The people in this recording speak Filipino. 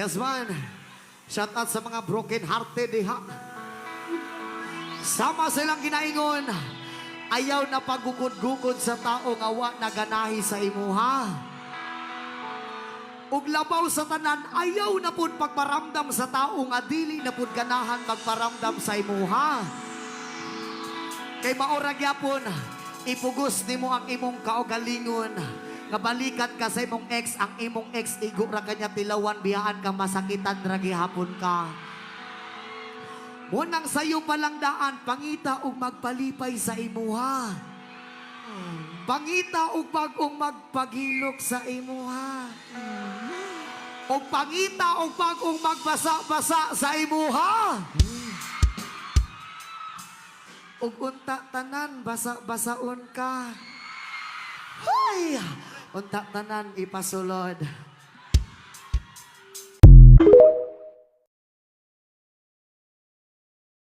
Yes man. Shout out sa mga broken hearted diha. Sama silang ginaingon. Ayaw na pagugod-gugod sa tao nga wa naganahi sa imuha. Ug labaw sa tanan, ayaw na pud pagparamdam sa tao nga dili na pud ganahan magparamdam sa imuha. Kay maura gyapon, ipugos nimo ang imong kaugalingon. Nga balikan ka sa imong ex, ang imong ex igo ra kanya tilawan biyaan ka masakitan ra gihapon ka. Munang sayo palang daan, pangita og magpalipay sa imuha. Pangita og bagong magpagilok sa imuha. Og pangita og bagong magbasa-basa sa imuha. Og unta tanan, basa-basaon ka. Hoy! Unta tanan, ipasulod.